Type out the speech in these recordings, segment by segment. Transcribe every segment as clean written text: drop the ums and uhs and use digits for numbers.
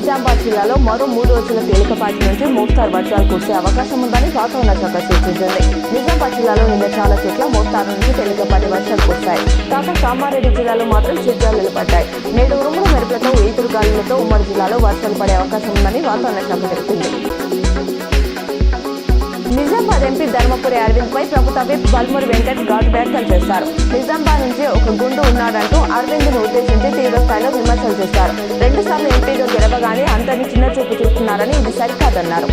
నిజామాబాద్ జిల్లాలో మరో 3 రోజుల తేలికపాటి నుంచి మోస్తారు వర్షాలు కురిసే అవకాశం ఉందని వాతావరణ శాఖ సూచించింది. నిజామాబాద్ జిల్లాలో నిన్న చాలా చోట్ల మోస్తారు నుంచి తేలికపాటి వర్షాలు కురిశాయి. కాగా కామారెడ్డి జిల్లాలో మాత్రం చిరుజల్లులు పడ్డాయి. నేడు ఉరుములు మెరుపులతో ఈదురు గాలులతో ఉమ్మడి జిల్లాలో వర్షాలు పడే అవకాశం ఉందని వాతావరణ శాఖ తెలిపింది. నిజామాబాద్ ఎంపీ ధర్మపురి అరవింద్ పై ప్రభుత్వ విప్ బల్మూరి వెంకట్ ఘాటు వ్యాఖ్యలు చేశారు. నిజామాబాద్ నుంచి ఒక గుండు ఉన్నాడంటూ అరవింద్ ను ఉద్దేశించి తీవ్ర స్థాయిలో విమర్శలు చేశారు. 2 సార్లు ఎంపీగా గెలవగానే అందరినీ చిన్న చూపు చూస్తున్నారని ఇది సరికాదన్నారు.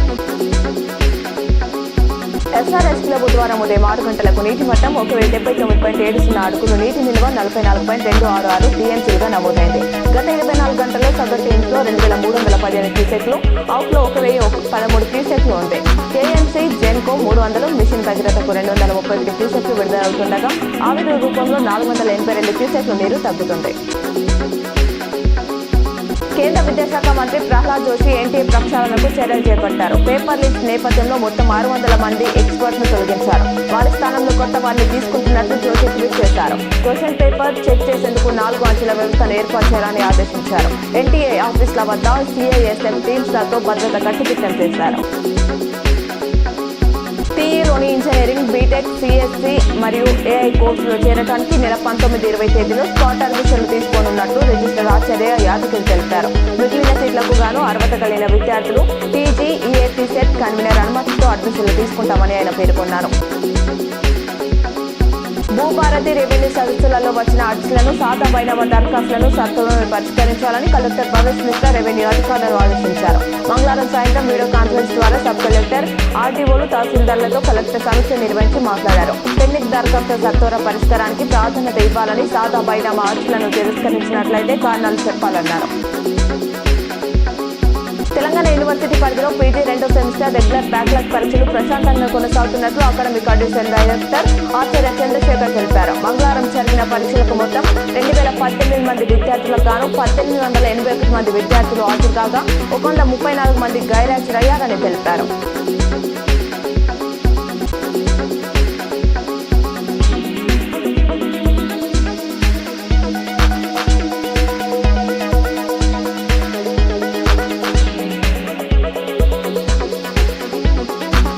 ఎస్ఆర్ఎస్లో బుధవారం ఉదయం 6 గంటలకు నీటి మట్టం 1079.70 అడుగులు, నీటి నిల్వ 44.266 టీఎంసీలుగా నమోదైంది. గత 24 గంటల్లో సగటు ఇంట్లో 2315 క్యూసెక్లు, అవుట్లో 1013 క్యూసెక్లు ఉంది. కేఎంసీ జెన్కో 300, మిషన్ భగీరథకు 231 క్యూసెక్లు విడుదలవుతుండగా ఆవిరి రూపంలో 482 క్యూసెక్లు నీరు తగ్గుతుంది. కేంద్ర విద్యాశాఖ మంత్రి ప్రహ్లాద్ జోషి ఎన్టీఏ ప్రక్షాళనకు చర్యలు చేపట్టారు. పేపర్ లీక్ నేపథ్యంలో మొత్తం 600 మంది ఎక్స్పర్ట్ను తొలగించారు. వారి స్థానంలో కొత్త వారిని తీసుకుంటున్నట్లు జోషి ట్వీట్ చేశారు. క్వశ్చన్ పేపర్ చెక్ చేసేందుకు 4 అంచెల వ్యవస్థను ఏర్పాటు చేయాలని ఆదేశించారు. ఎన్టీఏ ఆఫీసుల వద్ద సిఐఎస్ఎఫ్ టీమ్స్లతో భద్రత కట్టుదిట్టం చేశారు. టీఈలోని ఇంజనీరింగ్, బీటెక్, సిఎస్సి మరియు ఏఐ కోర్సులో చేరడానికి నెల 19-20 తేదీలో స్పాట్ అడ్మిషన్లు తీసుకోనున్నట్లు రిజిస్టర్ ఆచార్య యాదగిరి తెలిపారు. మిగిలిన సీట్లకు గాను అర్హత కలిగిన విద్యార్థులు పీజీ, ఈఏపీ సెట్ కన్వీనర్ అనుమతితో అడ్మిషన్లు తీసుకుంటామని ఆయన పేర్కొన్నారు. భూభారతి రెవెన్యూ సదస్సులలో వచ్చిన అర్జీలను, సాదా బైనామా దరఖాస్తులను సత్వరమే పరిష్కరించాలని కలెక్టర్ భవేష్ మిశ్రా రెవెన్యూ అధికారులను ఆదేశించారు. మంగళవారం సాయంత్రం వీడియో కాన్ఫరెన్స్ ద్వారా సబ్ కలెక్టర్, ఆర్డీఓలు, తహసీల్దార్లతో కలెక్టర్ సమీక్ష నిర్వహించి మాట్లాడారు. పెండింగ్ దరఖాస్తుల సత్వర పరిష్కారానికి ప్రాధాన్యత ఇవ్వాలని, సాదా బైనామా అర్జీలను తిరస్కరించినట్లయితే కారణాలు చెప్పాలన్నారు. తెలంగాణ యూనివర్సిటీ పరిధిలో పీజీ 2వ సెమిస్టర్ రెగ్యులర్ బ్యాక్లాగ్ పరీక్షలు ప్రశాంతంగా కొనసాగుతున్నట్లు అకాడమిక్ అడ్మిషన్ డైరెక్టర్ ఆచార్య చంద్రశేఖర్ తెలిపారు. మంగళవారం జరిగిన పరీక్షలకు మొత్తం 2018 మంది విద్యార్థులకు గాను 1881 మంది విద్యార్థులు హాజరు కాగా 134 మంది గైర్హాజరయ్యారని తెలిపారు.